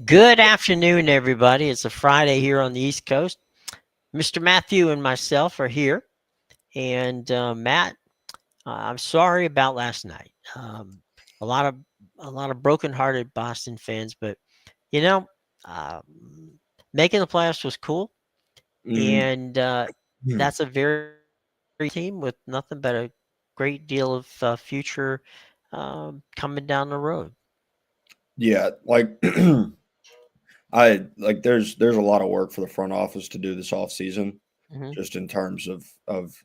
Good afternoon, everybody. It's a Friday here on the East Coast. Mr. Matthew and myself are here. And Matt, I'm sorry about last night. A lot of broken-hearted Boston fans, but you know, uh, making the playoffs was cool, and that's a very team with nothing but a great deal of future coming down the road. Yeah, like there's a lot of work for the front office to do this offseason, just in terms of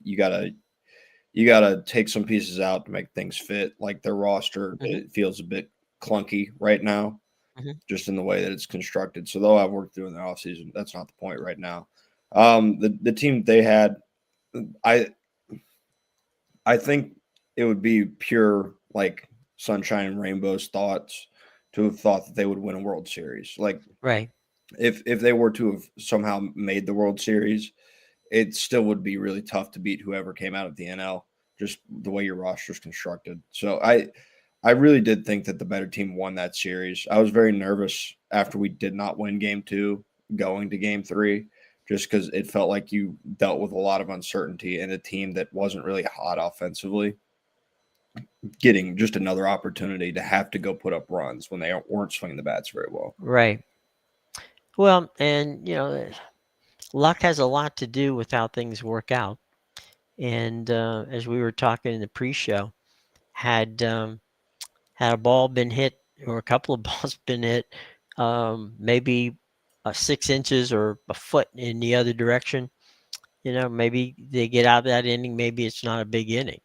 you gotta take some pieces out to make things fit. Like their roster, it feels a bit clunky right now, just in the way that it's constructed. So they'll have work to do in the offseason. That's not the point right now. The team they had, I think it would be pure like sunshine and rainbows thoughts to have thought that they would win a World Series. Like, right. If they were to have somehow made the World Series, it still would be really tough to beat whoever came out of the NL, just the way your roster is constructed. So I really did think that the better team won that series. I was very nervous after we did not win Game 2 going to Game 3, just because it felt like you dealt with a lot of uncertainty and a team that wasn't really hot offensively getting just another opportunity to have to go put up runs when they weren't swinging the bats very well. Right. Well, and luck has a lot to do with how things work out. And as we were talking in the pre-show, had a ball been hit or a couple of balls been hit, maybe 6 inches or a foot in the other direction, maybe they get out of that inning. Maybe it's not a big inning.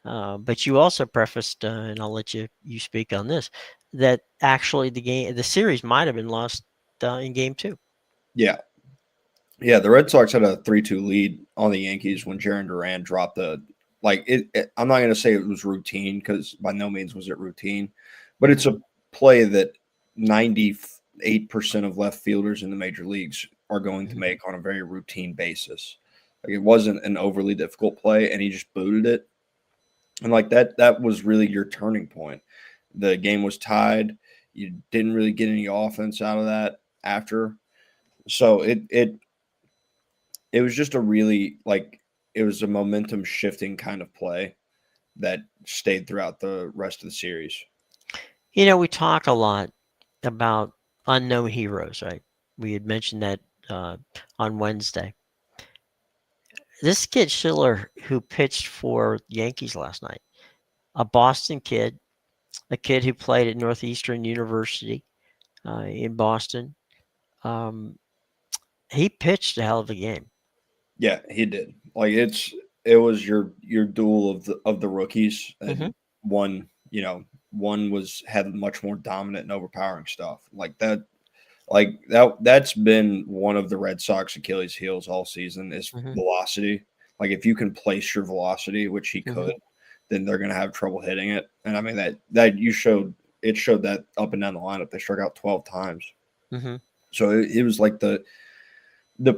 But you also prefaced, and I'll let you speak on this, that actually the series might have been lost in Game 2. Yeah. Yeah, the Red Sox had a 3-2 lead on the Yankees when Jarren Duran dropped the – I'm not going to say it was routine because by no means was it routine, but it's a play that 98% of left fielders in the major leagues are going to make on a very routine basis. Like, it wasn't an overly difficult play, and he just booted it. And like that was really your turning point. The game was tied. You didn't really get any offense out of that after. So it was just a really it was a momentum shifting kind of play that stayed throughout the rest of the series. We talk a lot about unknown heroes, right? We had mentioned that on Wednesday. This kid Schiller, who pitched for Yankees last night, a Boston kid, a kid who played at Northeastern University in Boston, he pitched a hell of a game. Yeah, he did. Like it was your duel of the rookies, and one had much more dominant and overpowering stuff like that. That's been one of the Red Sox Achilles heels all season is velocity. Like if you can place your velocity, which he could, then they're going to have trouble hitting it. And I mean that showed that up and down the lineup. They struck out 12 times. So it was like the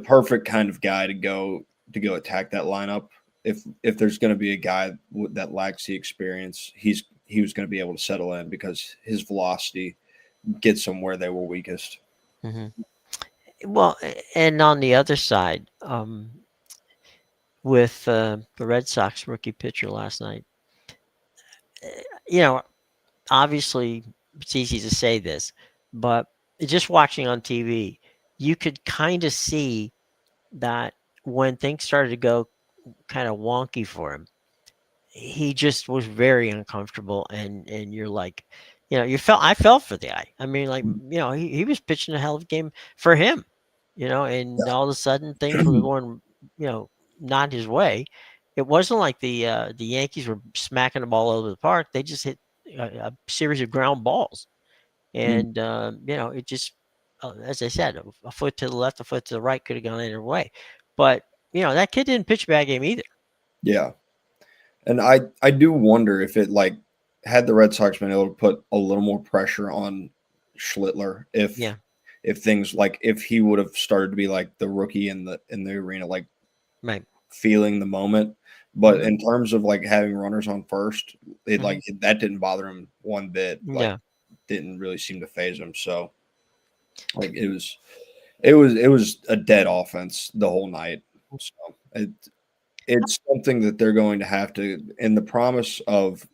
perfect kind of guy to go attack that lineup. If there's going to be a guy that lacks the experience, he was going to be able to settle in because his velocity gets them where they were weakest. Well, and on the other side, with the Red Sox rookie pitcher last night, obviously it's easy to say this, but just watching on TV, you could kind of see that when things started to go kind of wonky for him, he just was very uncomfortable, and you're like, I felt for the guy. I mean, he was pitching a hell of a game for him, and all of a sudden things were going, not his way. It wasn't like the Yankees were smacking the ball over the park. They just hit a series of ground balls, and it just, as I said, a foot to the left, a foot to the right could have gone either way. But that kid didn't pitch a bad game either. Yeah. And I do wonder if it had the Red Sox been able to put a little more pressure on Schlittler, if if things like if he would have started to be like the rookie in the arena, like Right. feeling the moment. But in terms of like having runners on first, it like that didn't bother him one bit. Like Yeah. didn't really seem to phase him. So like it was a dead offense the whole night. So it's something that they're going to have to, in the promise of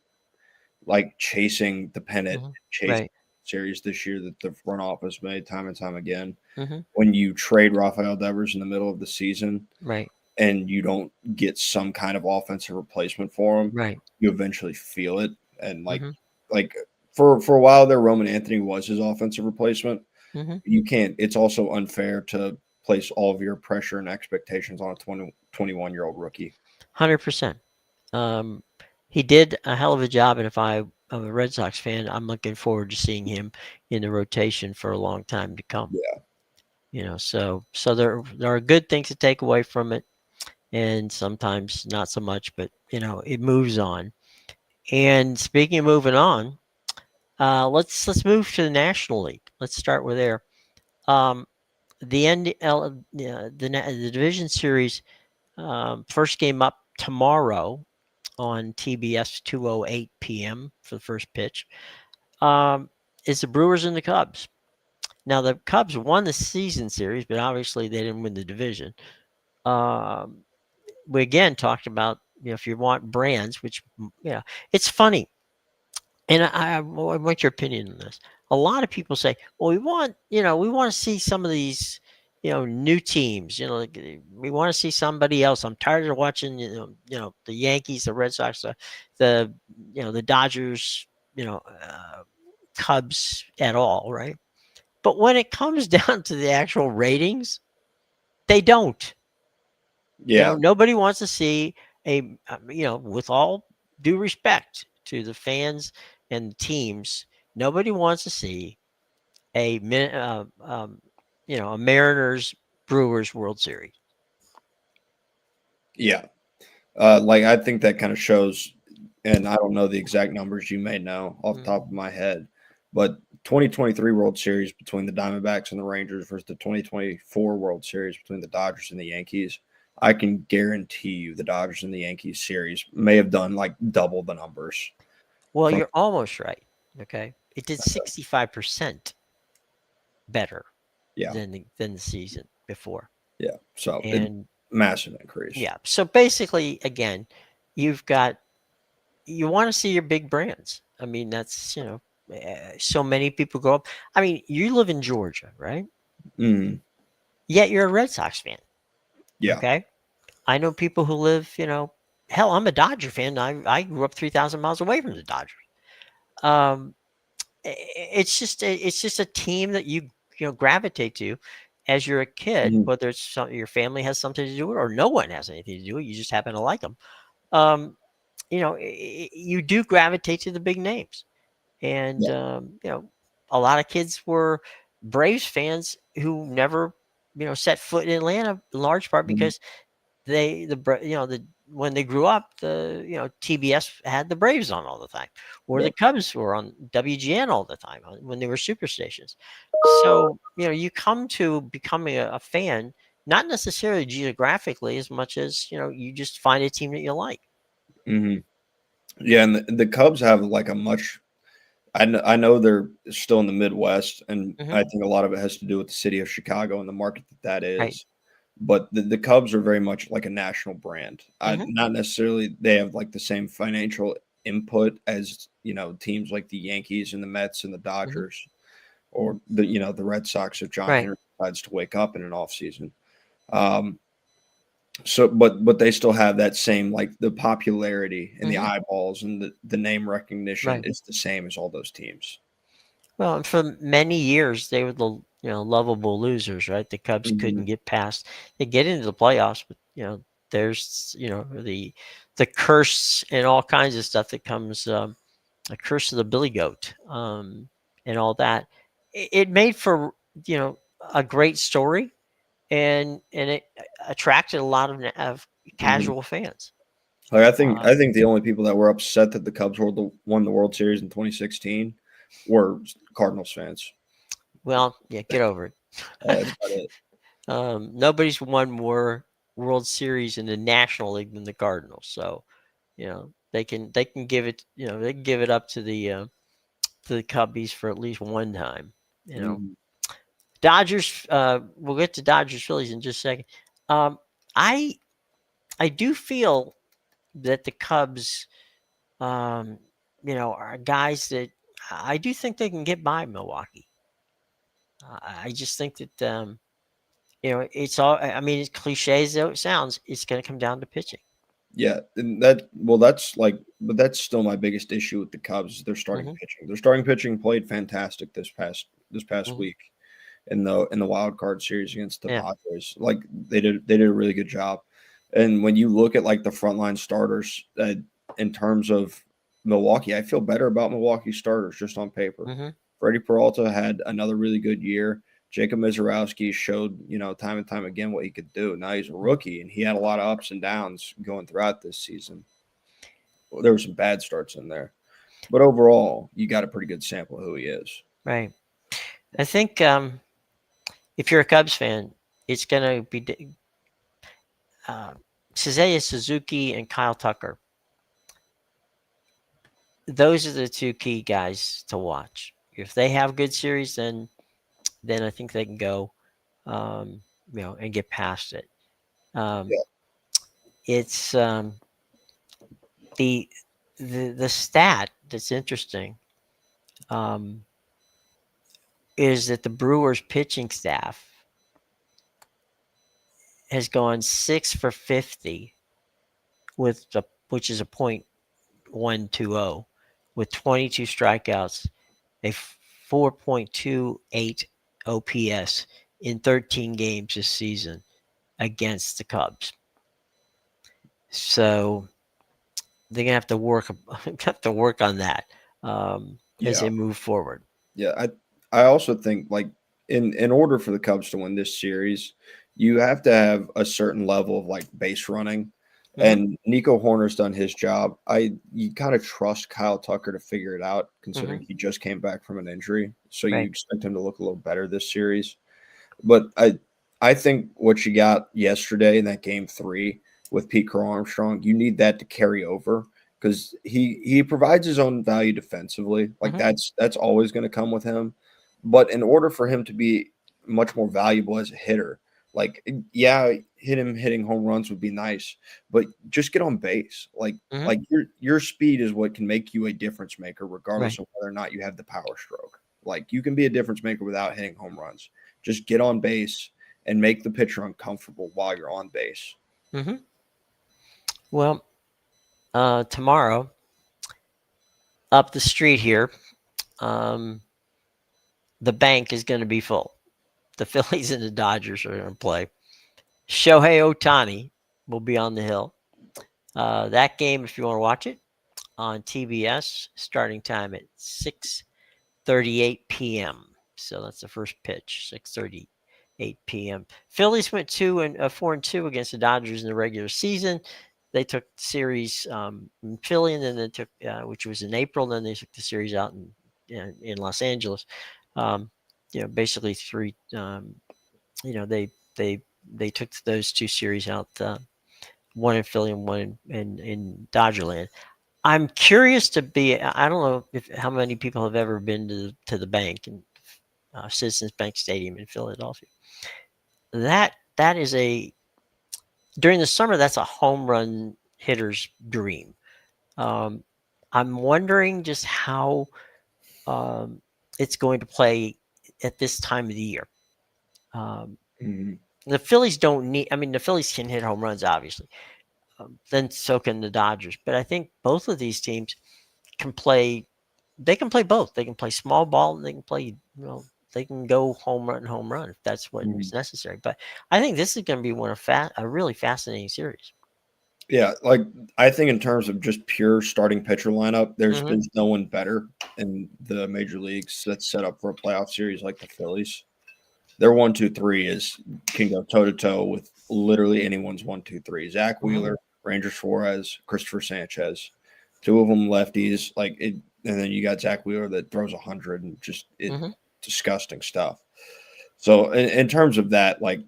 like chasing the pennant, chasing Right. series this year that the front office made time and time again. Mm-hmm. When you trade Rafael Devers in the middle of the season Right. and you don't get some kind of offensive replacement for him, Right. you eventually feel it. And Mm-hmm. like for a while there, Roman Anthony was his offensive replacement. Mm-hmm. You can't. It's also unfair to place all of your pressure and expectations on a 21-year-old rookie. 100%. He did a hell of a job, and if I'm a Red Sox fan, I'm looking forward to seeing him in the rotation for a long time to come. Yeah. So there are good things to take away from it, and sometimes not so much, but it moves on. And speaking of moving on, let's move to the National League. Let's start with there. The division series, first game up tomorrow on TBS 2:08 p.m. for the first pitch. Is the Brewers and the Cubs. Now the Cubs won the season series, but obviously they didn't win the division. We again talked about if you want brands, which it's funny, and I want your opinion on this. A lot of people say, "Well, we want to see some of these new teams. Like, we want to see somebody else. I'm tired of watching the Yankees, the Red Sox, the Dodgers, Cubs at all, right?" But when it comes down to the actual ratings, they don't. Yeah. Nobody wants to see with all due respect to the fans and the teams, nobody wants to see a Mariners Brewers World Series. Yeah. Like I think that kind of shows, and I don't know the exact numbers, you may know off the top of my head, but 2023 World Series between the Diamondbacks and the Rangers versus the 2024 World Series between the Dodgers and the Yankees. I can guarantee you the Dodgers and the Yankees series may have done like double the numbers. Well, you're almost right. Okay. It did 65% better Yeah. than the season before. Yeah. So And massive increase. yeah. So basically, again, you want to see your big brands. I mean, that's, so many people grow up. I mean, you live in Georgia, right? Mm. Yet you're a Red Sox fan. Yeah. Okay. I know people who live, hell, I'm a Dodger fan. I grew up 3,000 miles away from the Dodgers. It's just a team that you gravitate to as you're a kid, whether it's your family has something to do with it or no one has anything to do with it. You just happen to like them. You do gravitate to the big names, and a lot of kids were Braves fans who never set foot in Atlanta, in large part because when they grew up, TBS had the Braves on all the time, or the Cubs were on WGN all the time when they were super stations. So you come to becoming a fan, not necessarily geographically as much as you just find a team that you like. Mm-hmm. Yeah, and the Cubs have like a much. I know they're still in the Midwest, and I think a lot of it has to do with the city of Chicago and the market that is. Right. But the Cubs are very much like a national brand. Not necessarily they have like the same financial input as teams like the Yankees and the Mets and the Dodgers, or the Red Sox if John Henry decides to wake up in an off season. So, but they still have that same like the popularity and the eyeballs and the name recognition is the same as all those teams. Well, and for many years they were the lovable losers, right? The Cubs couldn't get past. They get into the playoffs, but there's the curse and all kinds of stuff that comes. A curse of the Billy Goat, and all that. It made for a great story, and it attracted a lot of casual fans. Like I think the only people that were upset that the Cubs won the World Series in 2016 were Cardinals fans. Well, yeah, get over it. That's about it. Nobody's won more World Series in the National League than the Cardinals. So, they can give it, they can give it up to the Cubbies for at least one time. Mhm. Dodgers. We'll get to Dodgers Phillies in just a second. Um, I I do feel that the Cubs, um, are guys that I do think they can get by Milwaukee. I just think that it's all. I mean, as cliche as it sounds, it's going to come down to pitching. Yeah, and but that's still my biggest issue with the Cubs. Is their starting Hmm. pitching. Their starting pitching played fantastic this past Hmm. week in the wild card series against the Yeah. Padres. Like they did a really good job. And when you look at like the frontline starters, in terms of Milwaukee, I feel better about Milwaukee starters just on paper. Hmm. Freddie Peralta had another really good year. Jacob Mizorowski showed, time and time again what he could do. Now he's a Hmm. rookie, and he had a lot of ups and downs going throughout this season. Well, there were some bad starts in there, but overall, you got a pretty good sample of who he is. Right. I think if you're a Cubs fan, it's going to be Seiya Suzuki and Kyle Tucker. Those are the two key guys to watch. If they have good series, then I think they can go, and get past it. Um, Yeah, it's the the stat that's interesting um, is that the Brewers pitching staff has gone 6 for 50 which is a .120 with 22 strikeouts, a 4.28 OPS in 13 games this season against the Cubs. So they're gonna have to work on that as yeah, they move forward. yeah. I also think like in order for the Cubs to win this series, you have to have a certain level of like base running. Hmm. And Nico Horner's done his job. You kind of trust Kyle Tucker to figure it out, Hmm. considering he just came back from an injury. So you Right. expect him to look a little better this series. But I think what you got yesterday in that game 3 with Pete Crow Armstrong, you need that to carry over because he provides his own value defensively. Like Hmm. that's always going to come with him. But in order for him to be much more valuable as a hitter, like yeah, hitting home runs would be nice, but just get on base. Like Hmm. like your speed is what can make you a difference maker, regardless Right. of whether or not you have the power stroke. Like you can be a difference maker without hitting home runs. Just get on base and make the pitcher uncomfortable while you're on base. Hmm. Well, tomorrow up the street here, um, the bank is going to be full. The Phillies and the Dodgers are going to play. Shohei Ohtani will be on the hill. That game, if you want to watch it, on TBS, starting time at 6:38 p.m. So that's the first pitch, 6:38 p.m. Phillies went 4-2 against the Dodgers in the regular season. They took the series in Philly, and then they took, which was in April. Then they took the series out in Los Angeles. Um, basically three. They took those two series out, one in Philly and one in Dodgerland. I'm curious to be. I don't know how many people have ever been to the bank and Citizens Bank Stadium in Philadelphia. That is during the summer. That's a home run hitter's dream. Um, I'm wondering just how um, it's going to play at this time of the year. Um, Mhm. the Phillies don't need. I mean, the Phillies can hit home runs, obviously. Then so can the Dodgers. But I think both of these teams can play. They can play both. They can play small ball, and they can play. They can go home run if that's what is Mhm. necessary. But I think this is going to be a really fascinating series. Yeah, like I think in terms of just pure starting pitcher lineup, Hmm. there's no one better in the major leagues that's set up for a playoff series like the Phillies. Their 1-2-3 can go toe to toe with literally anyone's 1-2-3. Zach Hmm. Wheeler, Ranger Suarez, Christopher Sanchez, two of them lefties. And then you got Zach Wheeler that throws 100 and just Hmm. disgusting stuff. So in terms of that, like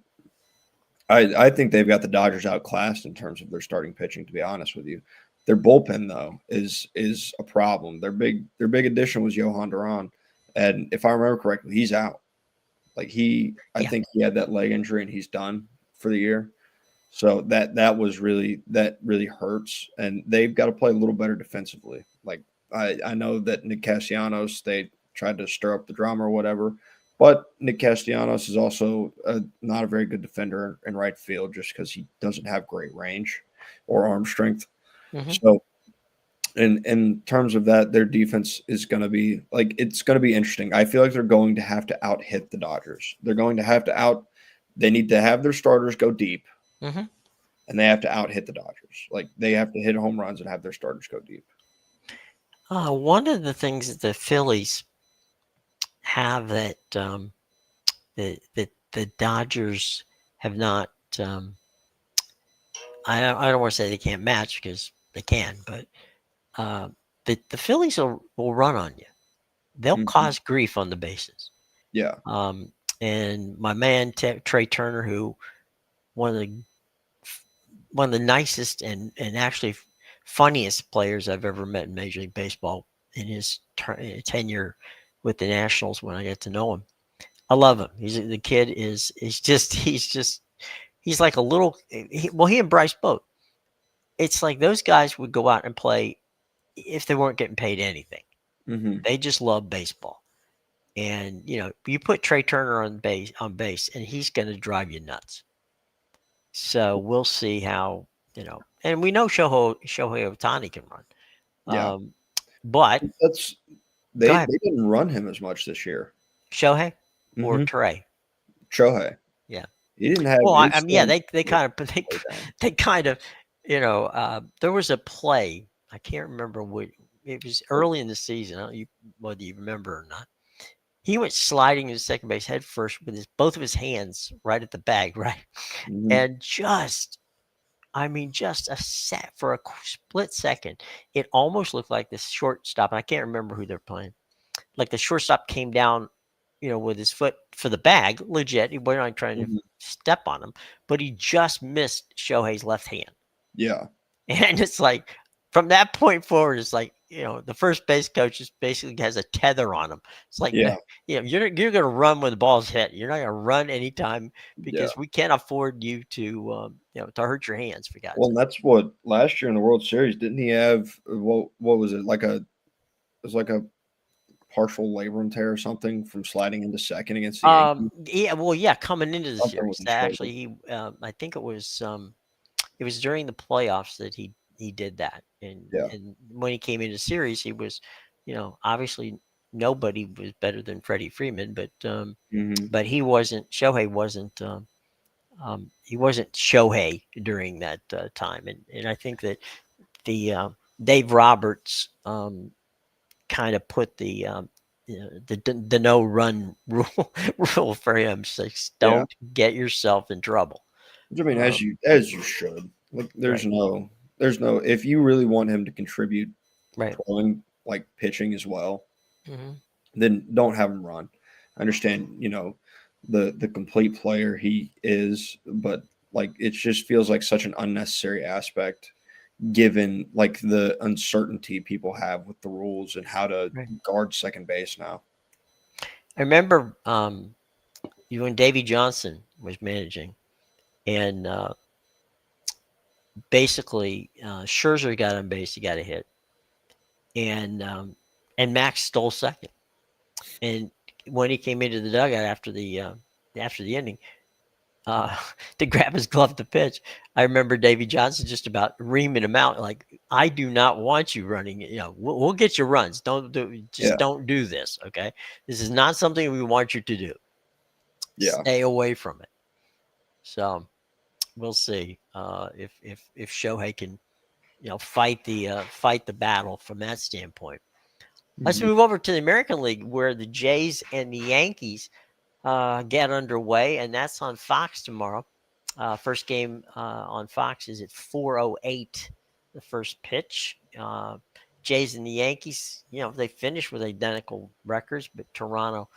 I think they've got the Dodgers outclassed in terms of their starting pitching. To be honest with you, their bullpen though is a problem. Their big addition was Johan Duran, and if I remember correctly, he's out. Like I Yeah. think he had that leg injury and he's done for the year. So that really hurts, and they've got to play a little better defensively. Like I know that Nick Castellanos, they tried to stir up the drama or whatever, but Nick Castellanos is also not a very good defender in right field just because he doesn't have great range or arm strength. Mm-hmm. So in terms of that, their defense is going to be like it's going to be interesting. I feel like they're going to have to out hit the Dodgers. They're going to have to out. They need to have their starters go deep Mm-hmm. and they have to out hit the Dodgers. Like they have to hit home runs and have their starters go deep. One of the things that the Phillies have that the Dodgers have not. I don't want to say they can't match because they can, but uh, the Phillies will run on you. They'll Mhm. cause grief on the bases. Yeah. Um, and my man Trey Turner, who one of the one of the nicest and actually funniest players I've ever met in Major League Baseball in his tenure with the Nationals when I get to know him. I love him. The kid is he's like a little he and Bryce both. It's like those guys would go out and play if they weren't getting paid anything. Hmm. They just love baseball. And you put Trey Turner on base and he's going to drive you nuts. So we'll see how, and we know Shohei Ohtani can run. Yeah. But That's go they ahead, they didn't run him as much this year. Shohei or Hmm. Trey. Shohei. Yeah. He didn't have Well, I his mean, yeah, son they kind of way down. they kind of, there was a play. I can't remember what it was early in the season. I don't know whether you remember or not. He went sliding into second base head first with both of his hands right at the bag, right, Hmm. and just a set for a split second, it almost looked like the shortstop. And I can't remember who they're playing. Like the shortstop came down, with his foot for the bag, legit. He wasn't trying to Hmm. step on him, but he just missed Shohei's left hand. Yeah. And it's like from that point forward, it's like, the first base coach just basically has a tether on him. It's like, Yeah. you're going to run when the ball's hit. You're not going to run anytime Yeah. because we can't afford you to, to hurt your hands, for God's Well, sake. and that's what last year in the World Series didn't he have what was it like it was like a partial labrum tear or something from sliding into second against the Yankees? Yeah, well, yeah, coming into the Something with series, his shoulder. actually, I think it was during the playoffs that he did that, Yeah. and when he came into the series, he was, obviously nobody was better than Freddie Freeman, Hmm. but he wasn't Shohei during that time, and I think that the Dave Roberts kind of put the no run rule for him. Says Yeah. don't get yourself in trouble. I mean, Um, as you should. Like, right, there's no. If you really want him to contribute right. throwing like pitching as well, Hmm. then don't have him run. I understand, the complete player he is, but like it just feels like such an unnecessary aspect given like the uncertainty people have with the rules and how to Right. guard second base now. I remember you when Davy Johnson was managing, and basically Scherzer got on base, he got a hit, and Max stole second. And when he came into the dugout after the inning, uh, to grab his glove to pitch, I remember Davy Johnson just about reaming him out, like, "I do not want you running. We'll get your runs. Yeah. Don't do this. Okay, this is not something we want you to do. Yeah. Stay away from it." So we'll see if Shohei can fight the battle from that standpoint. Let's Mhm. move over to the American League where the Jays and the Yankees get underway, and that's on Fox tomorrow. First game on Fox is at 4:08. The first pitch. Jays and the Yankees, they finished with identical records, but Toronto,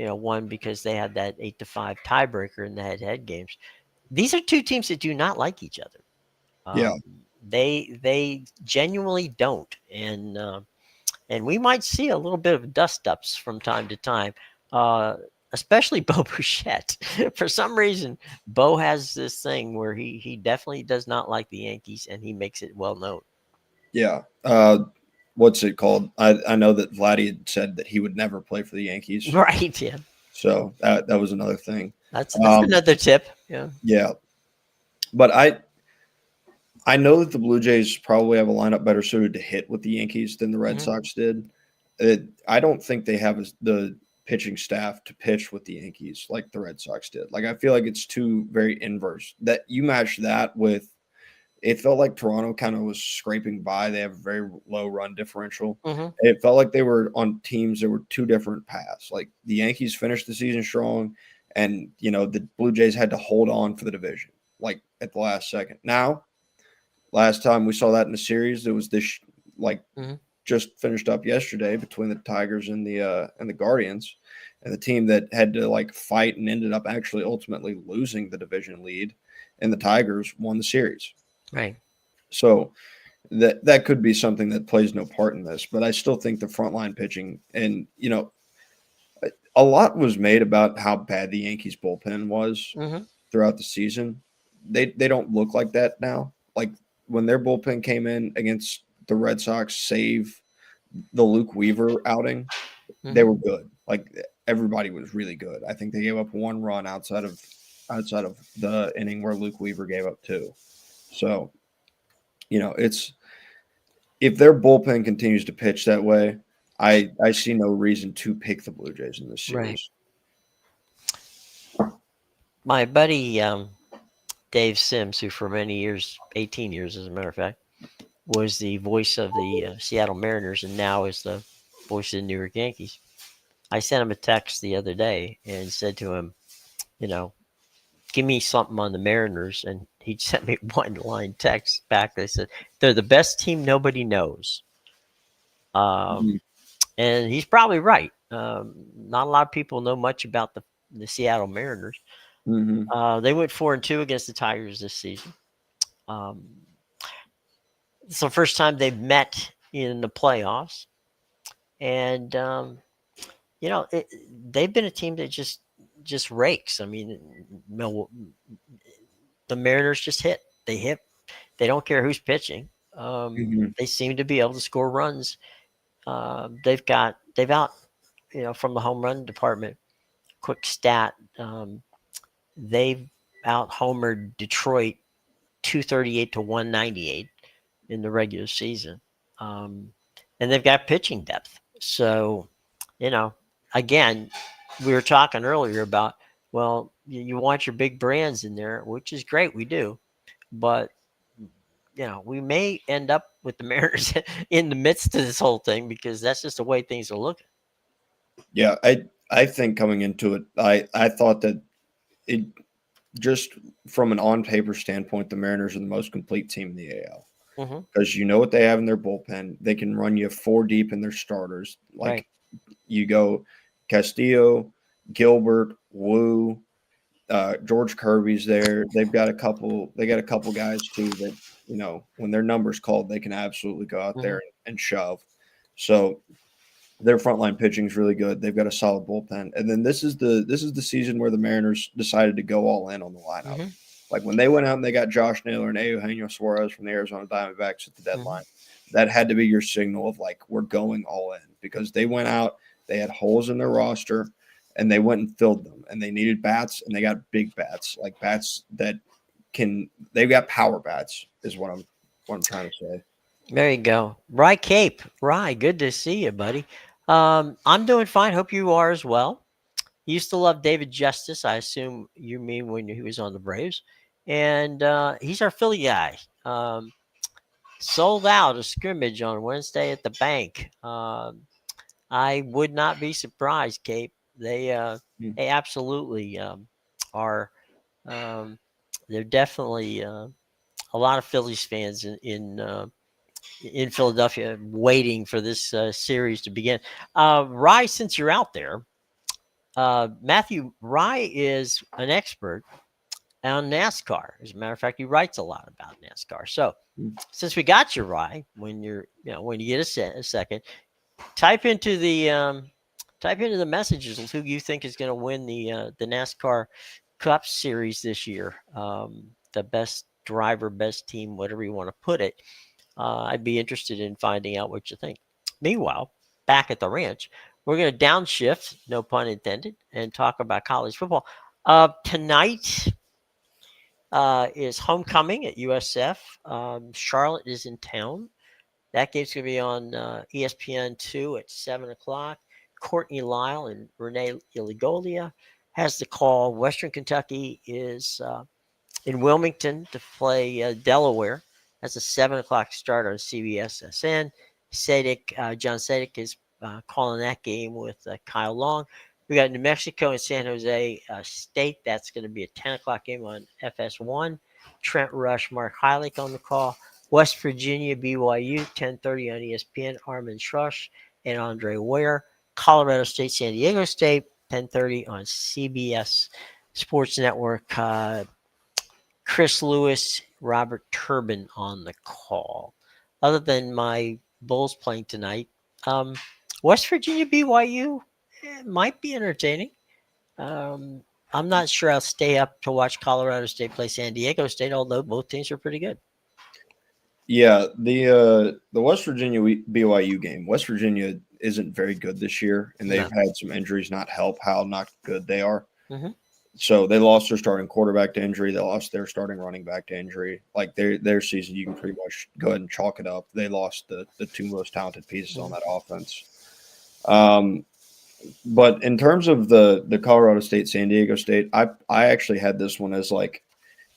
won because they had that 8-5 tiebreaker in the head-to-head games. These are two teams that do not like each other. Yeah. They genuinely don't, and we might see a little bit of dust ups from time to time. Especially Bo Bichette. For some reason, Bo has this thing where he definitely does not like the Yankees, and he makes it well known. Yeah. What's it called? I know that Vladdy had said that he would never play for the Yankees. Right. Yeah. So that was another thing. That's another tip. Yeah. Yeah. But I know that the Blue Jays probably have a lineup better suited to hit with the Yankees than the Red Sox did. I don't think they have the pitching staff to pitch with the Yankees like the Red Sox did. Like, I feel like it's two very inverse. That you match that with, it felt like Toronto kind of was scraping by. They have a very low run differential. It felt like they were on teams that were two different paths. Like, the Yankees finished the season strong, and the Blue Jays had to hold on for the division, like at the last second. Now, last time we saw that in the series, it was this just finished up yesterday between the Tigers and the Guardians, and the team that had to fight and ended up actually ultimately losing the division lead, and the Tigers won the series. Right. So that could be something that plays no part in this, but I still think the frontline pitching, and a lot was made about how bad the Yankees bullpen was throughout the season. They don't look like that now. Like, when their bullpen came in against the Red Sox, save the Luke Weaver outing, they were good. Like, everybody was really good. I think they gave up one run outside of the inning where Luke Weaver gave up two. So, it's, if their bullpen continues to pitch that way, I see no reason to pick the Blue Jays in this series. Right. My buddy Dave Sims, who for many years, 18 years as a matter of fact, was the voice of the Seattle Mariners and now is the voice of the New York Yankees. I sent him a text the other day and said to him, give me something on the Mariners. And he sent me one line text back. They said, they're the best team nobody knows. And he's probably right. Not a lot of people know much about the Seattle Mariners. They went 4-2 against the Tigers this season. It's the first time they've met in the playoffs. And, they've been a team that just rakes. I mean, the Mariners just hit. They hit. They don't care who's pitching. They seem to be able to score runs. They've out, from the home run department, quick stat, they've out homered Detroit 238 to 198 in the regular season. And they've got pitching depth. So, again, we were talking earlier about, well, you want your big brands in there, which is great. We do. But, we may end up with the Mariners in the midst of this whole thing because that's just the way things are looking. Yeah, I think coming into it, I thought that it, just from an on-paper standpoint, the Mariners are the most complete team in the AL. Because you know what they have in their bullpen. They can run you 4 deep in their starters. You go Castillo, Gilbert, Wu, George Kirby's there. They got a couple guys too that, when their number's called, they can absolutely go out there and shove. So their frontline pitching is really good. They've got a solid bullpen. And then this is the season where the Mariners decided to go all in on the lineup. Like, when they went out and they got Josh Naylor and Eugenio Suarez from the Arizona Diamondbacks at the deadline, that had to be your signal of, we're going all in, because they went out, they had holes in their roster, and they went and filled them. And they needed bats, and they got big bats, bats that they've got power bats, is what I'm trying to say. There you go. Rye Cape. Rye, good to see you, buddy. I'm doing fine. Hope you are as well. Used to love David Justice. I assume you mean when he was on the Braves. And he's our Philly guy. Sold out a scrimmage on Wednesday at the bank. I would not be surprised, Cape. They absolutely are. They're definitely a lot of Phillies fans in Philadelphia waiting for this series to begin. Rye, since you're out there, Matthew Rye is an expert on NASCAR. As a matter of fact, he writes a lot about NASCAR. So, since we got you, Rye, when you get a second, type into the messages who you think is going to win the NASCAR Cup Series this year. The best driver, best team, whatever you want to put it. I'd be interested in finding out what you think. Meanwhile, back at the ranch, we're going to downshift, no pun intended, and talk about college football. Tonight is homecoming at USF. Charlotte is in town. That game's going to be on ESPN2 at 7 o'clock. Courtney Lyle and Renee Iligolia has the call. Western Kentucky is in Wilmington to play Delaware. That's a 7 o'clock start on CBSSN. John Sadek is calling that game with Kyle Long. We got New Mexico and San Jose State. That's going to be a 10 o'clock game on FS1. Trent Rush, Mark Heilich on the call. West Virginia, BYU, 10:30 on ESPN. Armin Schrush and Andre Ware. Colorado State, San Diego State, 10:30 on CBS Sports Network. Chris Lewis, Robert Turbin on the call. Other than my Bulls playing tonight, West Virginia, BYU might be entertaining. I'm not sure I'll stay up to watch Colorado State play San Diego State, although both teams are pretty good. Yeah, the West Virginia BYU game. West Virginia isn't very good this year, and they've had some injuries not help how not good they are. Mm-hmm. So they lost their starting quarterback to injury. They lost their starting running back to injury. Like their season, you can pretty much go ahead and chalk it up. They lost the two most talented pieces on that offense. But in terms of the Colorado State, San Diego State, I actually had this one as like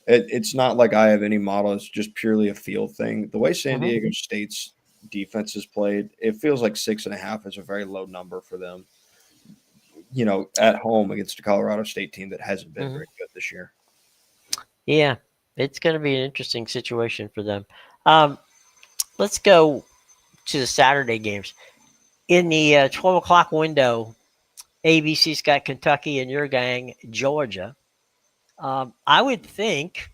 it's not like I have any model. It's just purely a feel thing. The way San Diego State's defense is played, it feels like 6.5 is a very low number for them. You know, at home against a Colorado State team that hasn't been very good this year. Yeah, it's going to be an interesting situation for them. Let's go to the Saturday games. In the 12 o'clock window, ABC's got Kentucky and your gang, Georgia. I would think,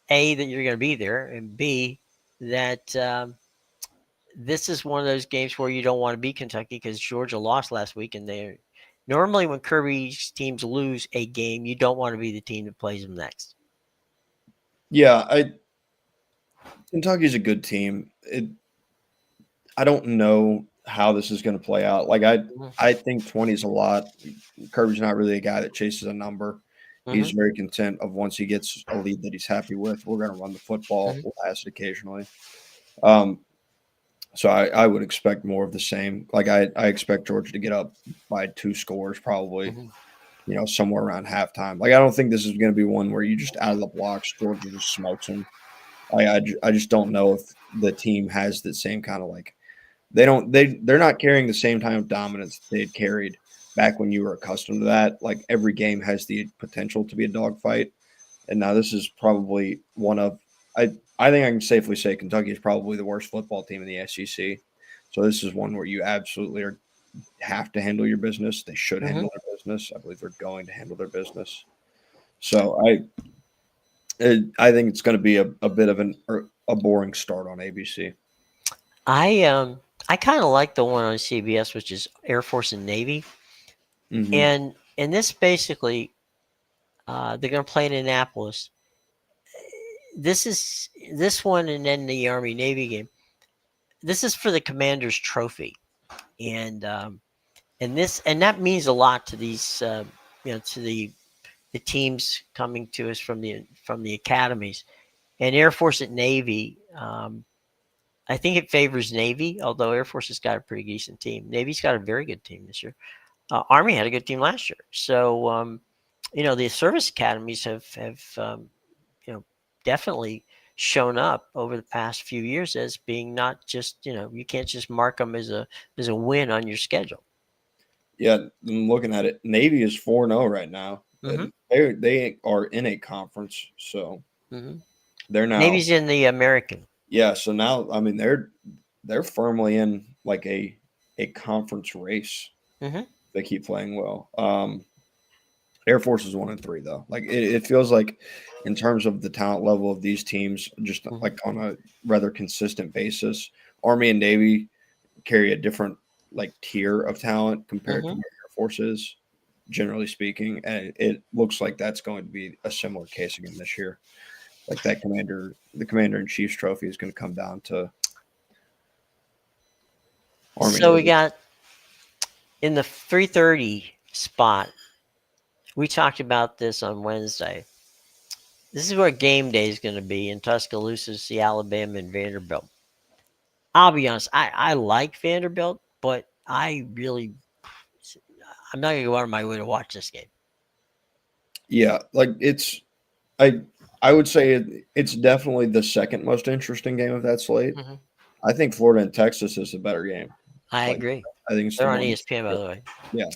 A, that you're going to be there, and B, that this is one of those games where you don't want to beat Kentucky because Georgia lost last week, and they're normally when Kirby's teams lose a game, you don't want to be the team that plays them next. Yeah, Kentucky's a good team. I don't know how this is going to play out. Like I think 20 is a lot. Kirby's not really a guy that chases a number. He's very content of once he gets a lead that he's happy with. We're going to run the football. We'll pass it occasionally. So I would expect more of the same. Like I expect Georgia to get up by 2 scores probably, you know, somewhere around halftime. Like I don't think this is going to be one where you just out of the blocks, Georgia just smokes them. I just don't know if the team has the same kind of like they're not carrying the same kind of dominance they had carried back when you were accustomed to that. Like every game has the potential to be a dogfight, and now this is probably one of I think I can safely say Kentucky is probably the worst football team in the SEC. So this is one where you absolutely have to handle your business. They should handle their business. I believe they're going to handle their business. So I think it's going to be a bit of a boring start on ABC. I kind of like the one on CBS, which is Air Force and Navy, and this basically they're going to play in Annapolis. This one, and then the Army Navy game. This is for the Commander's Trophy, and that means a lot to these to the teams coming to us from the academies, and Air Force and Navy. I think it favors Navy, although Air Force has got a pretty decent team. Navy's got a very good team this year. Army had a good team last year, so the service academies have definitely shown up over the past few years as being not just you can't just mark them as a win on your schedule. Yeah, I'm looking at it. Navy is 4-0 right now. They are in a conference, so they're now Navy's in the American. Yeah, so now I mean they're firmly in like a conference race They keep playing well. Air Force is 1-3 though. Like it feels like, in terms of the talent level of these teams, just like on a rather consistent basis, Army and Navy carry a different like tier of talent compared to where Air Force is, generally speaking, and it looks like that's going to be a similar case again this year. Like the Commander in Chief's trophy is going to come down to Army. So we got in the 3:30 spot. We talked about this on Wednesday. This is where game day is going to be in Tuscaloosa, see Alabama and Vanderbilt. I'll be honest, I like Vanderbilt, but I'm not going to go out of my way to watch this game. Yeah, like I would say it's definitely the second most interesting game of that slate. I think Florida and Texas is a better game. I agree. I think it's They're on ESPN, by the way. Yeah.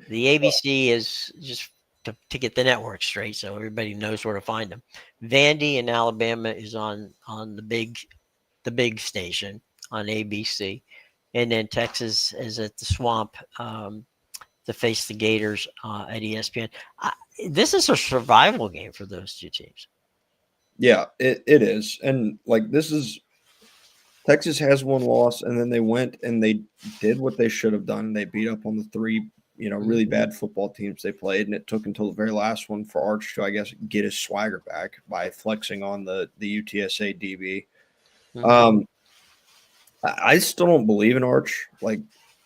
The ABC is just to get the network straight, so everybody knows where to find them. Vandy in Alabama is on the big station on ABC, and then Texas is at the Swamp to face the Gators at ESPN. This is a survival game for those two teams. Yeah, it is, and like Texas has one loss, and then they went and they did what they should have done. They beat up on the three, really bad football teams they played, and it took until the very last one for Arch to, I guess, get his swagger back by flexing on the UTSA DB. I still don't believe in Arch.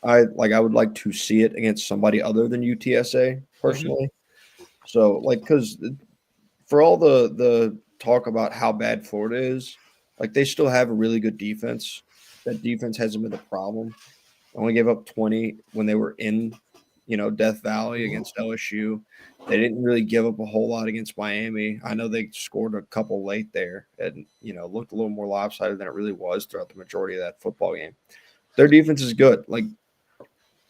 I would like to see it against somebody other than UTSA personally. So because for all the talk about how bad Florida is, they still have a really good defense. That defense hasn't been the problem. Only gave up 20 when they were in, Death Valley against LSU. They didn't really give up a whole lot against Miami. I know they scored a couple late there and, looked a little more lopsided than it really was throughout the majority of that football game. Their defense is good.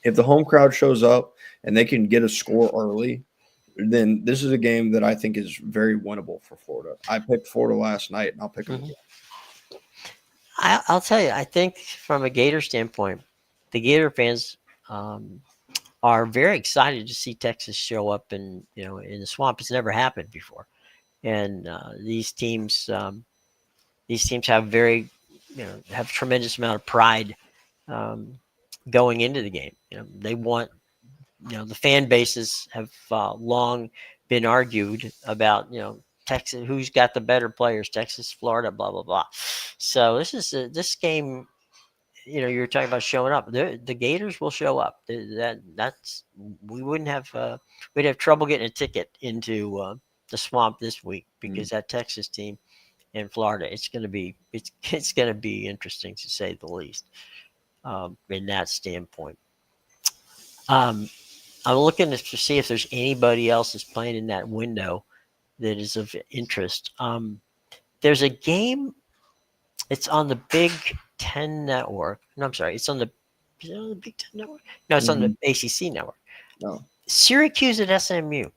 If the home crowd shows up and they can get a score early, then this is a game that I think is very winnable for Florida. I picked Florida last night, and I'll pick them again. I'll tell you, I think from a Gator standpoint, the Gator fans are very excited to see Texas show up in the Swamp. It's never happened before, and these teams have have tremendous amount of pride going into the game. They want, the fan bases have long been argued about, Texas, who's got the better players, Texas, Florida, blah, blah, blah. So this game, you're talking about showing up. The Gators will show up. We'd have trouble getting a ticket into the Swamp this week because that Texas team in Florida, it's going to be interesting to say the least in that standpoint. I'm looking to see if there's anybody else that's playing in that window that is of interest. There's a game. It's on the Big Ten Network. No, I'm sorry. Is it on the Big Ten Network? No, it's on the ACC Network. No. Syracuse at SMU.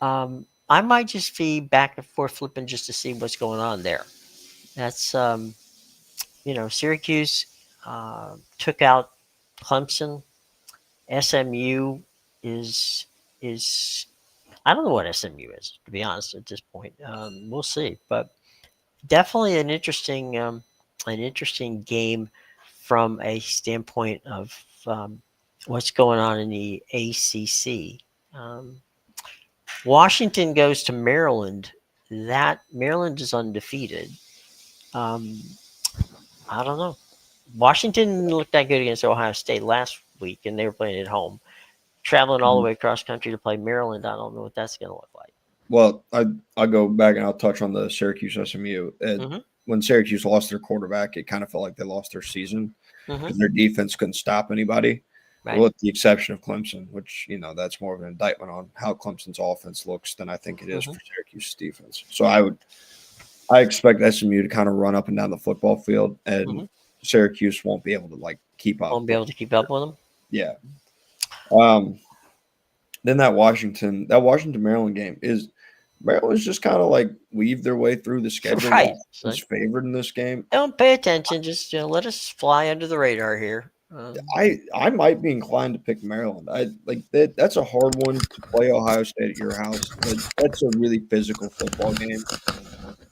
I might just be back and forth flipping just to see what's going on there. That's Syracuse took out Clemson. SMU is I don't know what SMU is, to be honest, at this point. We'll see, but definitely an interesting game from a standpoint of what's going on in the ACC. Washington goes to Maryland. That Maryland is undefeated. I don't know. Washington looked that good against Ohio State last week, and they were playing at home. Traveling all the way across country to play Maryland, I don't know what that's going to look like. Well, I'll go back and I'll touch on the Syracuse SMU. When Syracuse lost their quarterback, it kind of felt like they lost their season because their defense couldn't stop anybody. Right. Well, with the exception of Clemson, which, that's more of an indictment on how Clemson's offense looks than I think it is for Syracuse's defense. So I expect SMU to kind of run up and down the football field, and Syracuse won't be able to keep up. Won't be able to keep up with them? Yeah. Then that Washington Maryland game is Maryland's just kind of weave their way through the schedule. Right. Who's favored in this game? Don't pay attention. Just let us fly under the radar here. I might be inclined to pick Maryland. I like that. That's a hard one to play Ohio State at your house. That's a really physical football game.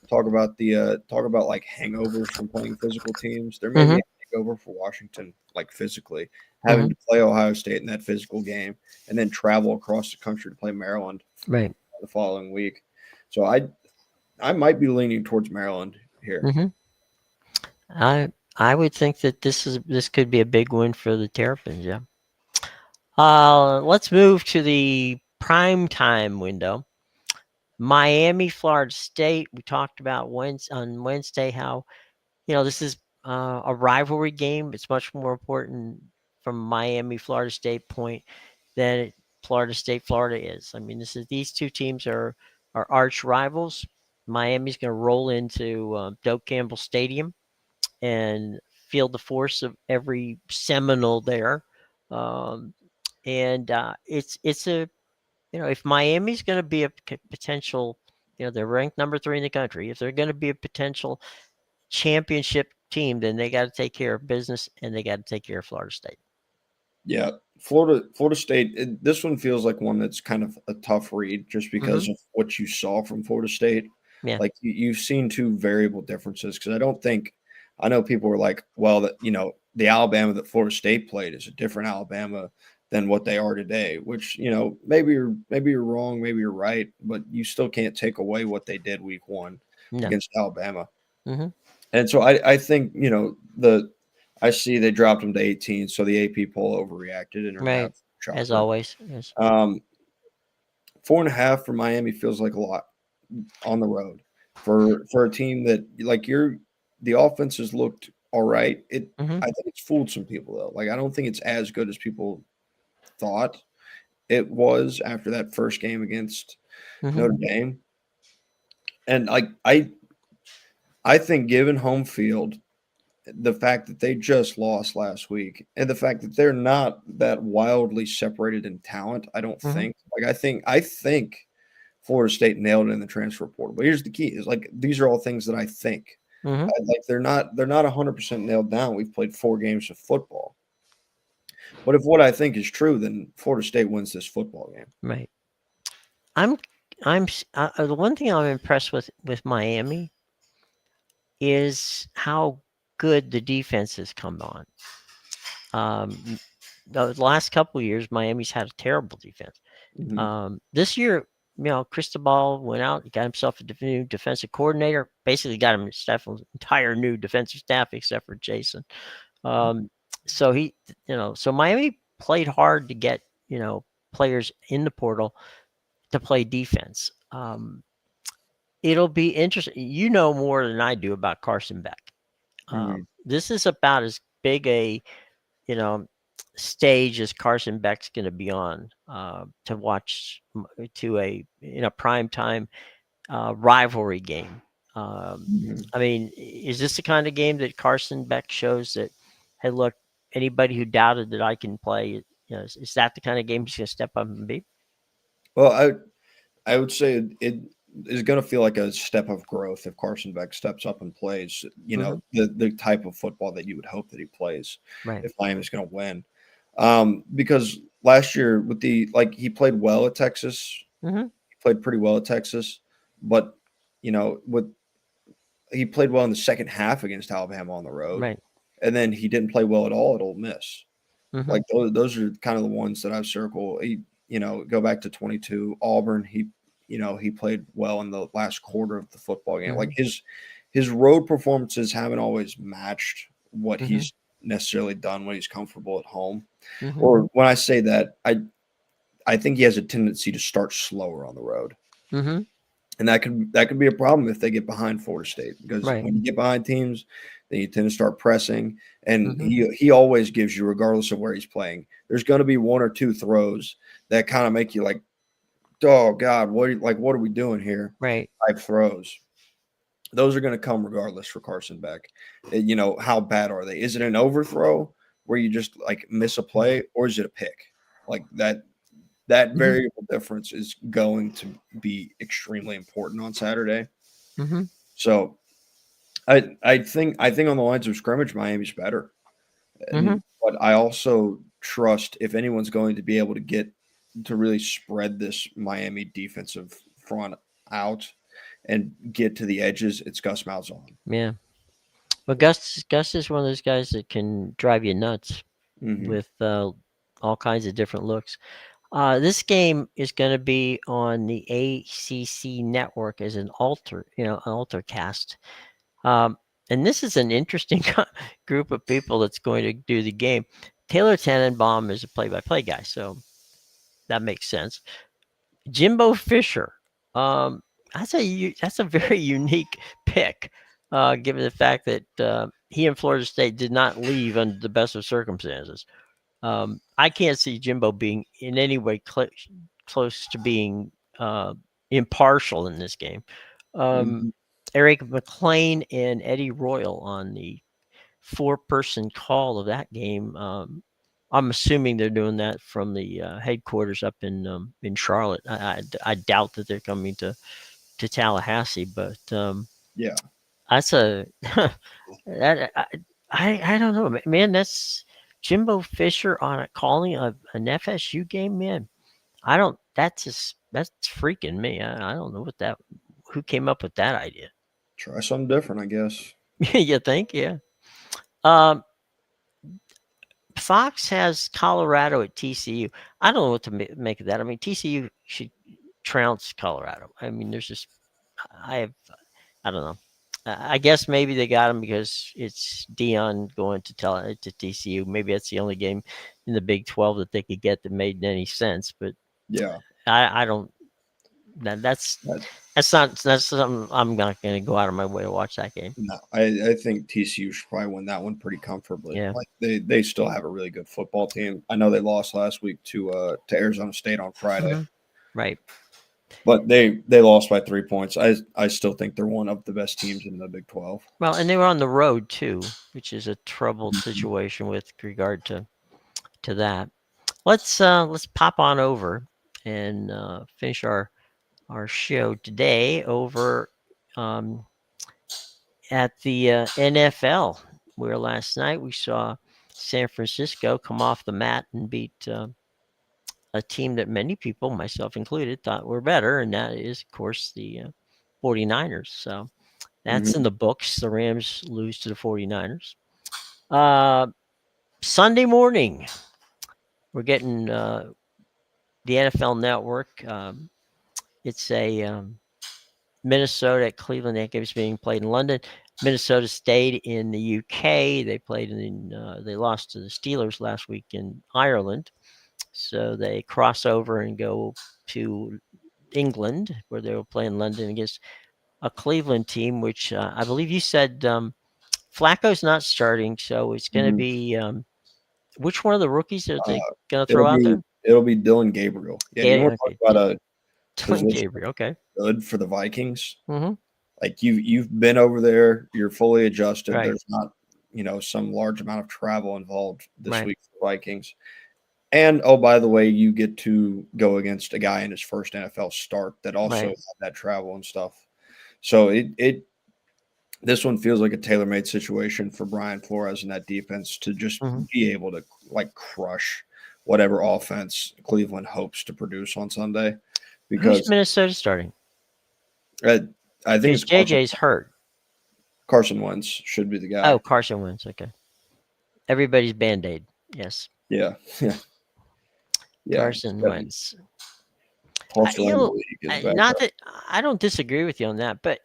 Talk about like hangovers from playing physical teams. There may be Mm-hmm. a hangover for Washington, like physically Mm-hmm. having to play Ohio State in that physical game, and then travel across the country to play Maryland Right. the following week. So I might be leaning towards Maryland here. Mm-hmm. I would think that this could be a big win for the Terrapins. Yeah. Let's move to the prime time window. Miami, Florida State. We talked about on Wednesday how this is a rivalry game. It's much more important from Miami, Florida State point than Florida State, Florida is. I mean, these two teams are arch rivals. Miami's going to roll into Doak Campbell Stadium and feel the force of every Seminole there. Um, and it's a if Miami's going to be a potential, they're ranked number 3 in the country. If they're going to be a potential championship team, then they got to take care of business and they got to take care of Florida State. Yeah, Florida State. This one feels like one that's kind of a tough read, just because of what you saw from Florida State. Yeah. Like you've seen two variable differences. Because I know people were like, well, that the Alabama that Florida State played is a different Alabama than what they are today. Which maybe you're wrong, maybe you're right, but you still can't take away what they did week 1 against Alabama. Mm-hmm. And so I think I see they dropped them to 18, so the AP poll overreacted and Right, as always. Yes. 4.5 for Miami feels like a lot on the road for a team that the offense has looked all right. I think it's fooled some people though. Like I don't think it's as good as people thought it was after that first game against Notre Dame. And I think given home field, the fact that they just lost last week and the fact that they're not that wildly separated in talent, I don't think. I think Florida State nailed it in the transfer portal. But here's the key: is these are all things that I think. They're not 100% nailed down. We've played 4 games of football. But if what I think is true, then Florida State wins this football game. Right. The one thing I'm impressed with Miami is how good the defense has come on. The last couple of years, Miami's had a terrible defense. This year, Cristobal went out, got himself a new defensive coordinator, basically got him entire new defensive staff except for Jason. So so Miami played hard to get, players in the portal to play defense. It'll be interesting. You know more than I do about Carson Beck. This is about as big a, stage as Carson Beck's going to be on to watch in a prime time rivalry game. I mean, is this the kind of game that Carson Beck shows that, hey, look, anybody who doubted that I can play, is that the kind of game he's going to step up and be? Well, I would say it is going to feel like a step of growth if Carson Beck steps up and plays, the type of football that you would hope that he plays if Miami's going to win. Because last year with he played well at Texas, he played pretty well at Texas, but he played well in the second half against Alabama on the road, and then he didn't play well at all at Ole Miss. Like those are kind of the ones that I've circled. Go back to 22 Auburn. He played well in the last quarter of the football game. Like his road performances haven't always matched what he's necessarily done when he's comfortable at home. Or when I say that, I think he has a tendency to start slower on the road. And that could be a problem if they get behind Florida State, because when you get behind teams, then you tend to start pressing. And he always gives you, regardless of where he's playing, there's going to be 1 or 2 throws that kind of make you like, oh God, what are we doing here? Type throws. Those are going to come regardless for Carson Beck. How bad are they? Is it an overthrow where you just miss a play, or is it a pick? Like that variable difference is going to be extremely important on Saturday. So I think on the lines of scrimmage, Miami's better. But I also trust if anyone's going to be able to get to really spread this Miami defensive front out and get to the edges, it's Gus Malzahn. Yeah. Well, Gus is one of those guys that can drive you nuts with all kinds of different looks. This game is going to be on the ACC network as an altar cast. And this is an interesting group of people that's going to do the game. Taylor Tannenbaum is a play-by-play guy, so that makes sense. Jimbo Fisher, that's a very unique pick, given the fact that he and Florida State did not leave under the best of circumstances. I can't see Jimbo being in any way close to being impartial in this game. Eric McLean and Eddie Royal on the 4-person call of that game. I'm assuming they're doing that from the headquarters up in Charlotte. I doubt that they're coming to Tallahassee, but Yeah, that's a that I don't know, man. That's Jimbo Fisher on a calling of an FSU game, man. I don't. That's freaking me. I don't know who came up with that idea. try something different, I guess. You think? Yeah. Um, Fox has Colorado at TCU. I don't know what to make of that. I mean, TCU should trounce Colorado. I mean, there's just I don't know. I guess maybe they got him because it's Dion going to TCU. Maybe that's the only game in the Big 12 that they could get that made any sense. But yeah, I don't. That's something I'm not going to go out of my way to watch that game. No, I think TCU should probably win that one pretty comfortably. Yeah. Like they still have a really good football team. I know they lost last week to Arizona State on Friday. Mm-hmm. Right. But they lost by 3 points. I still think they're one of the best teams in the Big 12. Well, and they were on the road too, which is a troubled situation with regard to that. Let's pop on over and finish our show today over at the NFL, where last night we saw San Francisco come off the mat and beat a team that many people, myself included, thought were better, and that is, of course, the 49ers. So that's in the books. The Rams lose to the 49ers. Sunday morning, we're getting the NFL Network. It's a Minnesota at Cleveland. That game is being played in London. Minnesota stayed in the UK. They played they lost to the Steelers last week in Ireland. So they cross over and go to England, where they will play in London against a Cleveland team, which I believe you said Flacco's not starting. So it's going to be which one of the rookies are they going to throw out there? It'll be Dylan Gabriel. Yeah, you want to talk about a Dylan Gabriel. Okay, good for the Vikings. Mm-hmm. Like you've been over there, you're fully adjusted. Right. There's not some large amount of travel involved this week for the Vikings. And oh, by the way, you get to go against a guy in his first NFL start that also had that travel and stuff. So this one feels like a tailor-made situation for Brian Flores and that defense to just be able to crush whatever offense Cleveland hopes to produce on Sunday. Because who's Minnesota starting? I think it's JJ's hurt. Carson Wentz should be the guy. Oh, Carson Wentz. Okay. Everybody's Band-Aid. Yes. Yeah. Carson Wentz. Not that I don't disagree with you on that, but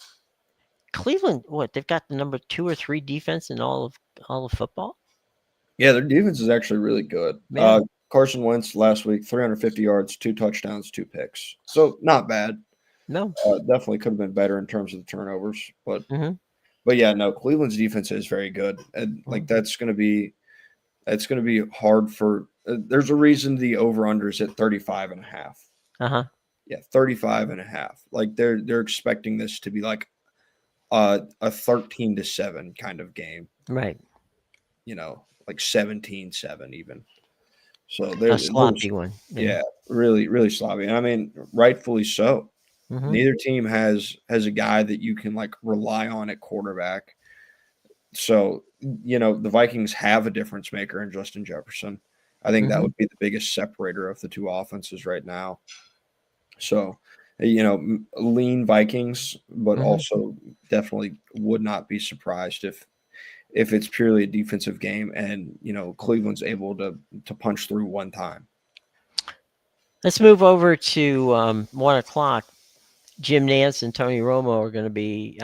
Cleveland, they've got the number 2 or 3 defense in all of football. Yeah, their defense is actually really good. Carson Wentz last week, 350 yards, 2 touchdowns, 2 picks. So not bad. No, definitely could have been better in terms of the turnovers, but yeah, no, Cleveland's defense is very good, and that's going to be hard for. There's a reason the over/under is at 35.5. Yeah, 35.5. Like they're expecting this to be like a 13-7 kind of game, right? Like 17-7 even. So there's a sloppy one. Yeah, really, really sloppy. And I mean, rightfully so. Neither team has a guy that you can rely on at quarterback. So, the Vikings have a difference maker in Justin Jefferson. I think that would be the biggest separator of the two offenses right now. So, lean Vikings, but also definitely would not be surprised if it's purely a defensive game and Cleveland's able to punch through one time. Let's move over to 1:00. Jim Nantz and Tony Romo are going to be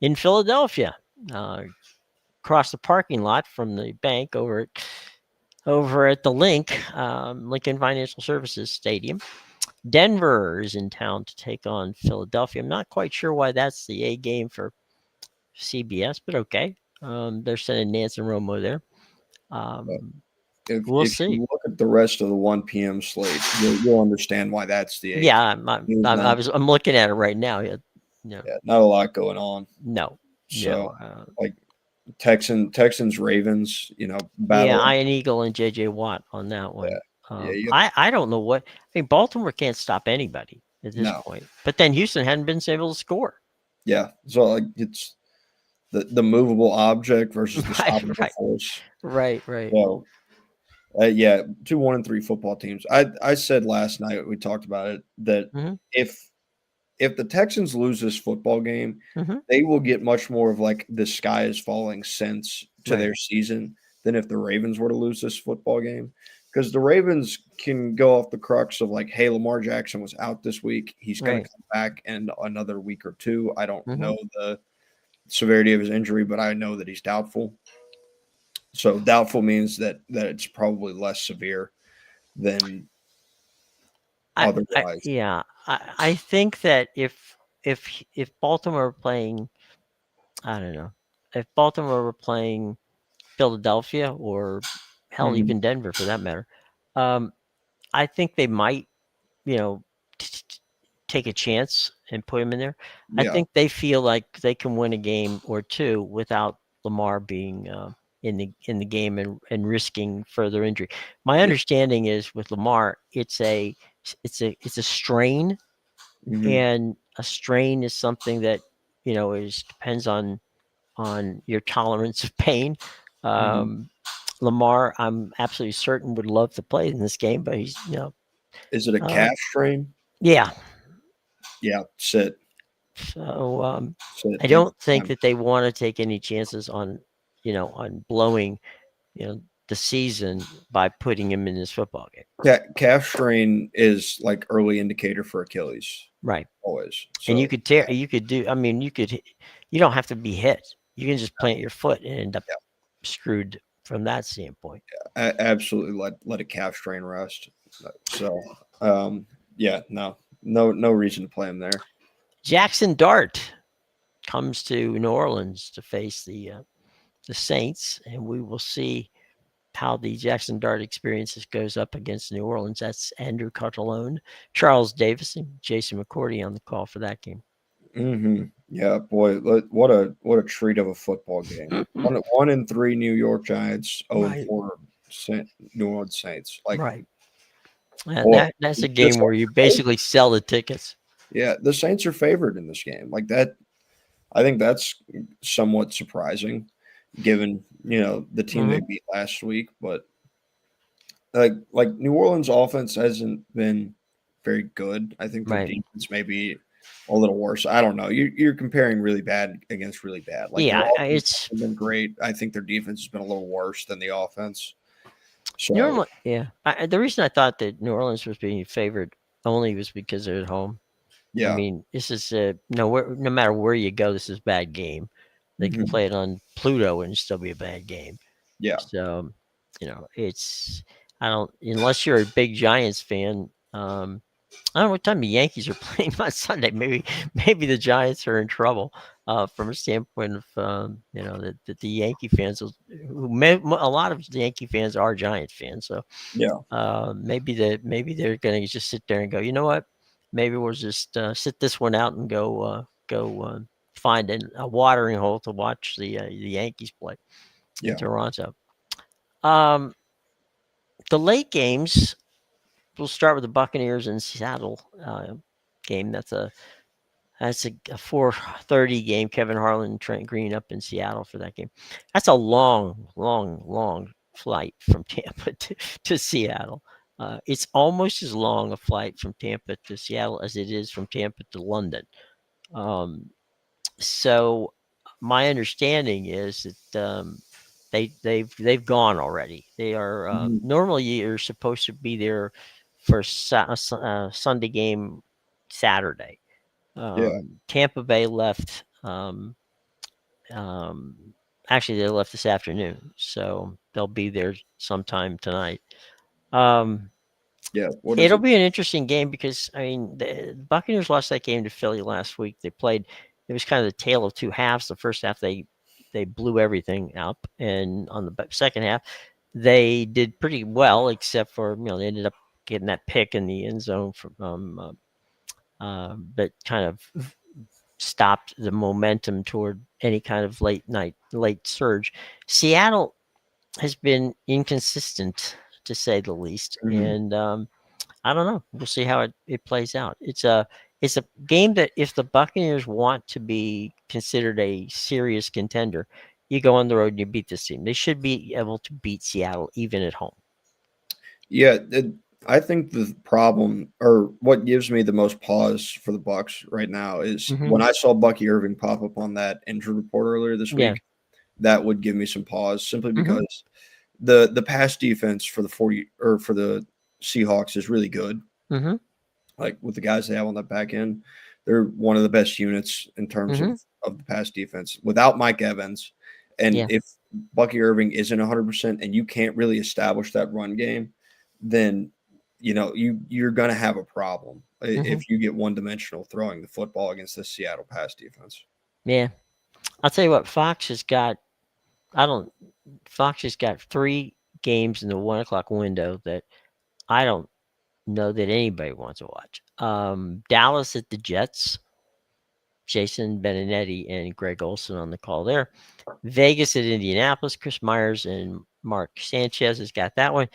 in Philadelphia, across the parking lot from the bank over at the Lincoln Financial Services Stadium. Denver is in town to take on Philadelphia. I'm not quite sure why that's the A game for CBS, but okay. They're sending Nantz and Romo there. We'll If see. you look at the rest of the 1 p.m. slate, you'll understand why that's the A game. Yeah, I'm looking at it right now. Yeah, not a lot going on. No. So, like Texans, Ravens, battle. Yeah, Iron Eagle and J.J. Watt on that one. I don't know what. I mean, Baltimore can't stop anybody at this point. But then Houston hadn't been able to score. Yeah, so it's the movable object versus the stoppable force. Right. So, 2-1-3 football teams. I said last night, we talked about it, that if the Texans lose this football game, they will get much more of like the sky is falling sense to their season than if the Ravens were to lose this football game. Because the Ravens can go off the crux of like, hey, Lamar Jackson was out this week. He's going to come back in another week or two. I don't know the severity of his injury, but I know that he's doubtful. So doubtful means that it's probably less severe than otherwise. I think that if Baltimore were playing, I don't know, if Baltimore were playing Philadelphia or hell, even Denver for that matter, I think they might, take a chance and put him in there. I think they feel like they can win a game or two without Lamar being in the game and risking further injury. My understanding is with Lamar, it's a strain, and a strain is something that depends on your tolerance of pain. Lamar, I'm absolutely certain, would love to play in this game, but he's Is it a calf strain? Yeah. Yeah, sit. So I don't think that they want to take any chances on blowing the season by putting him in this football game. Calf strain is like early indicator for Achilles. Right. Always. So, and you could tear. You could do. I mean, you don't have to be hit. You can just plant your foot and end up screwed from that standpoint. Yeah, absolutely. Let a calf strain rest. So, no reason to play him there. Jackson Dart comes to New Orleans to face the Saints, and we will see how the Jackson Dart experiences goes up against New Orleans. That's Andrew Cartellone, Charles Davis, and Jason McCourty on the call for that game. Yeah, boy, what a treat of a football game. 1-3 New York Giants, 0-4 New Orleans Saints. Right. That's a game where you basically sell the tickets. Yeah, the Saints are favored in this game. Like that, I think that's somewhat surprising, given the team they beat last week. But like New Orleans offense hasn't been very good. I think their defense may be a little worse. I don't know. You're comparing really bad against really bad. Like it's been great. I think their defense has been a little worse than the offense. So, the reason I thought that New Orleans was being favored only was because they're at home. Yeah. I mean, this is no matter where you go, this is a bad game. They can play it on Pluto and still be a bad game. Yeah. So, unless you're a big Giants fan. I don't know what time the Yankees are playing on Sunday. Maybe the Giants are in trouble from a standpoint of that the Yankee fans, a lot of the Yankee fans are Giant fans. So maybe they're going to just sit there and go, you know what? Maybe we'll just sit this one out and go find a watering hole to watch the Yankees play in Toronto. The late games. We'll start with the Buccaneers and Seattle game. That's That's a 4:30 game. Kevin Harlan and Trent Green up in Seattle for that game. That's a long, long, long flight from Tampa to Seattle. It's almost as long a flight from Tampa to Seattle as it is from Tampa to London. So my understanding is that they've gone already. They are normally you're supposed to be there for Sunday game Saturday. Tampa Bay left. Actually, they left this afternoon, so they'll be there sometime tonight. It'll be an interesting game because I mean the Buccaneers lost that game to Philly last week. They played. It was kind of the tale of two halves. The first half they blew everything up, and on the second half they did pretty well, except for they ended up getting that pick in the end zone from that kind of stopped the momentum toward any kind of late surge. Seattle has been inconsistent to say the least, and I don't know. We'll see how it plays out. It's a game that if the Buccaneers want to be considered a serious contender, you go on the road and you beat this team. They should be able to beat Seattle even at home. Yeah, I think the problem, or what gives me the most pause for the Bucs right now, is when I saw Bucky Irving pop up on that injury report earlier this week. That would give me some pause simply because the pass defense for the Seahawks is really good. Like with the guys they have on that back end, they're one of the best units in terms of the pass defense. Without Mike Evans, and if Bucky Irving isn't 100% and you can't really establish that run game, then you're going to have a problem if you get one-dimensional throwing the football against the Seattle pass defense. Yeah, I'll tell you what. Fox has got 3 games in the 1 o'clock window that I don't know that anybody wants to watch. Dallas at the Jets. Jason Benedetti and Greg Olson on the call there. Vegas at Indianapolis. Chris Myers and Mark Sanchez has got that one.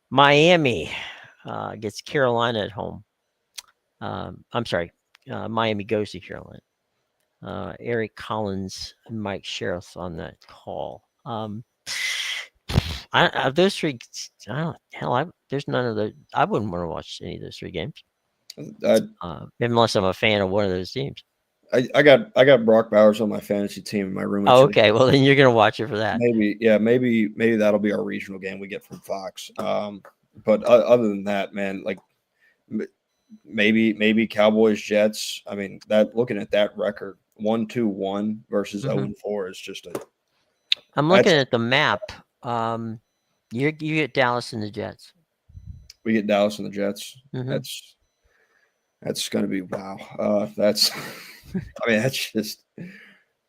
Miami gets Carolina at home. I'm sorry. Miami goes to Carolina. Eric Collins and Mike Sheriff on that call. Of those 3, there's none of the. I wouldn't want to watch any of those 3 games, unless I'm a fan of one of those teams. I got Brock Bowers on my fantasy team in my room. Oh, okay. Well, then you're gonna watch it for that. Maybe that'll be our regional game we get from Fox. But other than that, man, like maybe Cowboys Jets. I mean, that looking at that record, 1-2-1 versus 0-4 is just a. I'm looking at the map. You get Dallas and the Jets. We get Dallas and the Jets. That's going to be wow. That's. I mean, that's just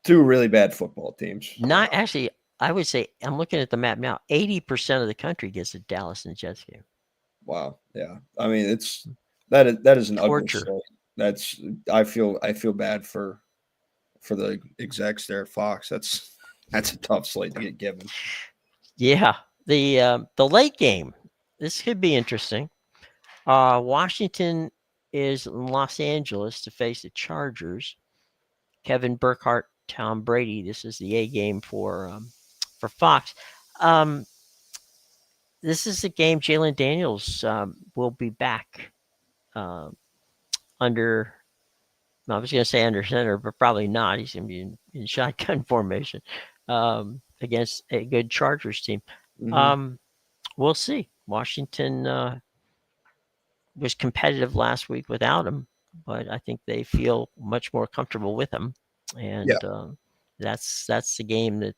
2 really bad football teams. Not actually. I would say I'm looking at the map now. 80% of the country gets a Dallas and Jets game. Wow. Yeah. I mean, that is an torture. Ugly that's I feel bad for the execs there at Fox. That's a tough slate to get given. Yeah. The late game. This could be interesting. Washington is in Los Angeles to face the Chargers. Kevin Burkhardt, Tom Brady. This is the A game for Fox. This is the game Jalen Daniels will be back under. I was going to say under center, but probably not. He's going to be in shotgun formation against a good Chargers team. We'll see. Washington was competitive last week without him, but I think they feel much more comfortable with him, and that's the game that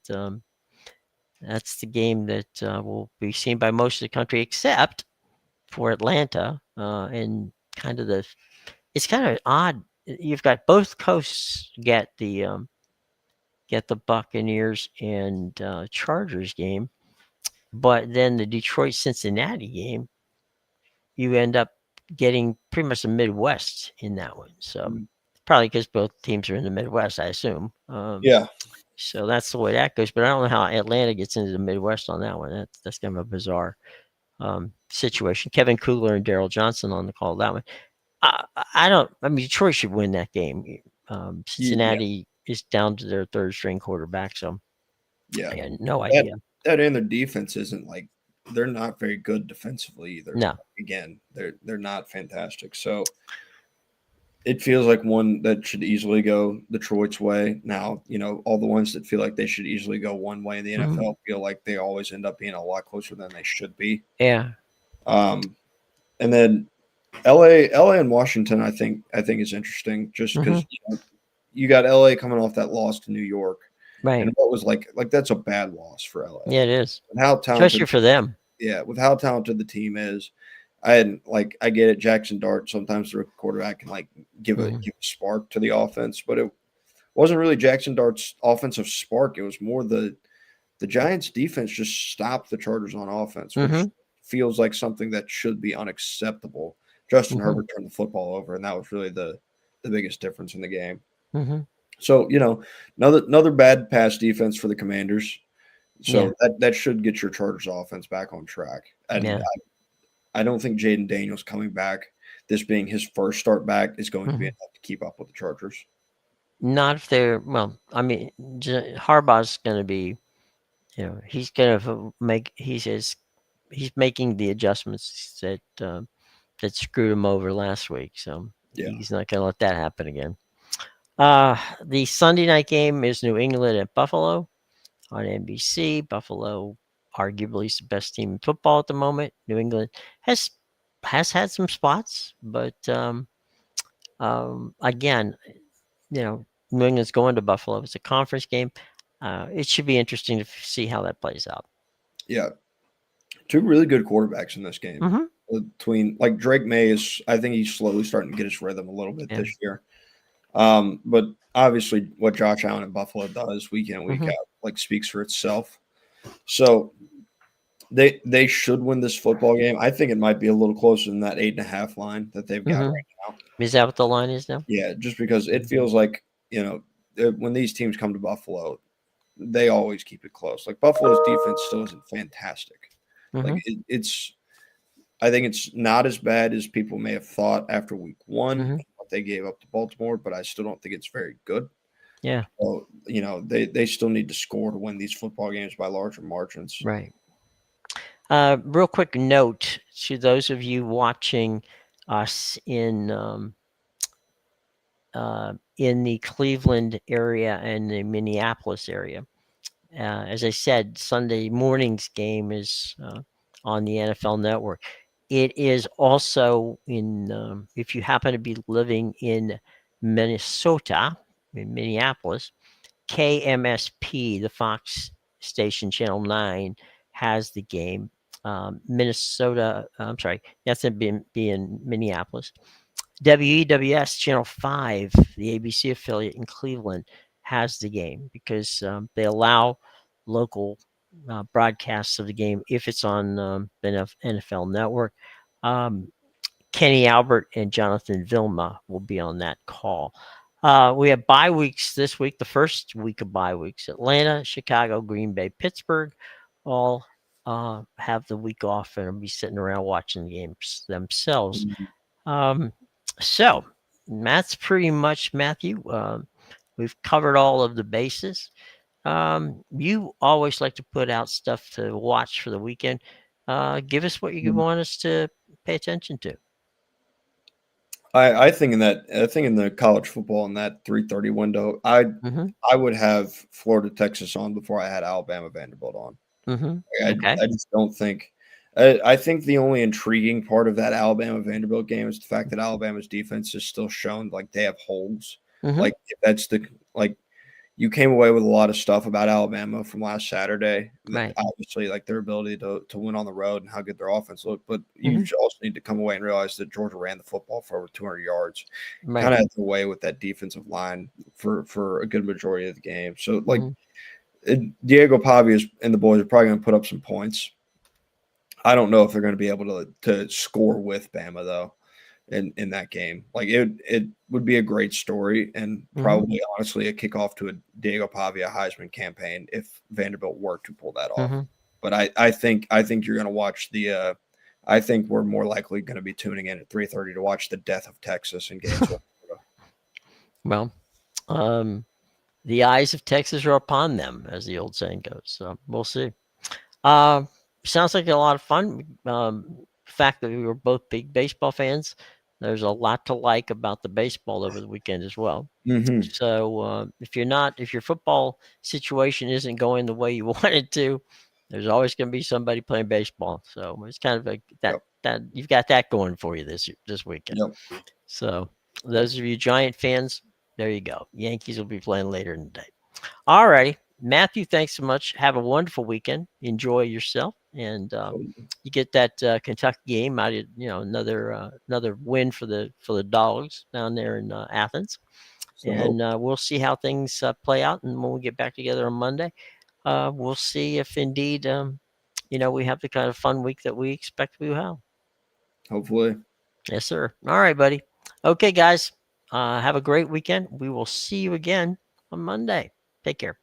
will be seen by most of the country, except for Atlanta and it's kind of odd. You've got both coasts get the Buccaneers and Chargers game, but then the Detroit Cincinnati game, you end up getting pretty much the Midwest in that one. So probably because both teams are in the Midwest, I assume. So that's the way that goes. But I don't know how Atlanta gets into the Midwest on that one. That's kind of a bizarre situation. Kevin Kugler and Daryl Johnson on the call that one. I mean, Detroit should win that game. Cincinnati is down to their third string quarterback, so I had no idea. That and their defense isn't like they're not very good defensively either. No. Again, they're not fantastic. So it feels like one that should easily go Detroit's way. Now, all the ones that feel like they should easily go one way in the NFL feel like they always end up being a lot closer than they should be. Yeah. And then LA and Washington, I think is interesting just because you got LA coming off that loss to New York. Right. And what was like that's a bad loss for LA. Yeah, it is. And how talented, especially for them. Yeah, with how talented the team is. I get it. Jackson Dart sometimes the quarterback can give a spark to the offense, but it wasn't really Jackson Dart's offensive spark. It was more the Giants' defense just stopped the Chargers on offense, which feels like something that should be unacceptable. Justin Herbert turned the football over, and that was really the biggest difference in the game. So another bad pass defense for the Commanders. So that should get your Chargers offense back on track. And I don't think Jaden Daniels coming back, this being his first start back, is going to be enough to keep up with the Chargers. Not if they're Harbaugh's going to be, he's going to he's making the adjustments that screwed him over last week. So he's not going to let that happen again. The Sunday night game is New England at Buffalo on NBC. Buffalo arguably is the best team in football at the moment. New England has had some spots, but again, New England's going to Buffalo. It's a conference game. It should be interesting to see how that plays out. Yeah. Two really good quarterbacks in this game. Between Drake May I think he's slowly starting to get his rhythm a little bit this year. But obviously what Josh Allen in Buffalo does week in and week out speaks for itself. So they should win this football game. I think it might be a little closer than that 8.5 line that they've got right now. Is that what the line is now? Yeah, just because it feels like, when these teams come to Buffalo, they always keep it close. Buffalo's defense still isn't fantastic. I think it's not as bad as people may have thought after week one, what they gave up to Baltimore, but I still don't think it's very good. Yeah. So, they still need to score to win these football games by larger margins. Right. Real quick note to those of you watching us in the Cleveland area and the Minneapolis area. As I said, Sunday morning's game is on the NFL Network. It is also in, if you happen to be living in Minnesota, in Minneapolis, KMSP, the Fox station, Channel 9, has the game. Minnesota, I'm sorry, that's be in Minneapolis. WEWS Channel 5, the ABC affiliate in Cleveland, has the game because they allow local broadcasts of the game if it's on the NFL Network. Kenny Albert and Jonathan Vilma will be on that call. We have bye weeks this week, the first week of bye weeks. Atlanta, Chicago, Green Bay, Pittsburgh all have the week off and will be sitting around watching the games themselves. So that's pretty much, Matthew. We've covered all of the bases. You always like to put out stuff to watch for the weekend. Give us what you want us to pay attention to. I think in the college football in that 3:30 window, I would have Florida Texas on before I had Alabama Vanderbilt on. I just don't think. I think the only intriguing part of that Alabama Vanderbilt game is the fact that Alabama's defense is still shown they have holes. That's you came away with a lot of stuff about Alabama from last Saturday. Right. Obviously, their ability to win on the road and how good their offense looked. But you also need to come away and realize that Georgia ran the football for over 200 yards. Right. Kind of had to away with that defensive line for a good majority of the game. So, Diego Pavia and the boys are probably going to put up some points. I don't know if they're going to be able to score with Bama, though. In that game, it would be a great story and probably honestly a kickoff to a Diego Pavia Heisman campaign if Vanderbilt were to pull that off. But I think you're going to watch the. I think we're more likely going to be tuning in at 3:30 to watch the death of Texas in Gainesville. Well, The eyes of Texas are upon them, as the old saying goes. So we'll see. Uh, Sounds like a lot of fun. Fact that we were both big baseball fans. There's a lot to like about the baseball over the weekend as well. Mm-hmm. So if your football situation isn't going the way you want it to, there's always going to be somebody playing baseball. So it's kind of that you've got that going for you this weekend. Yep. So those of you Giant fans, there you go. Yankees will be playing later in the day. All righty. Matthew, thanks so much. Have a wonderful weekend. Enjoy yourself, and you get that Kentucky game out of another win for the Dogs down there in Athens, and we'll see how things play out. And when we get back together on Monday, we'll see if indeed we have the kind of fun week that we expect we will have. Hopefully. Yes, sir. All right, buddy. Okay, guys. Have a great weekend. We will see you again on Monday. Take care.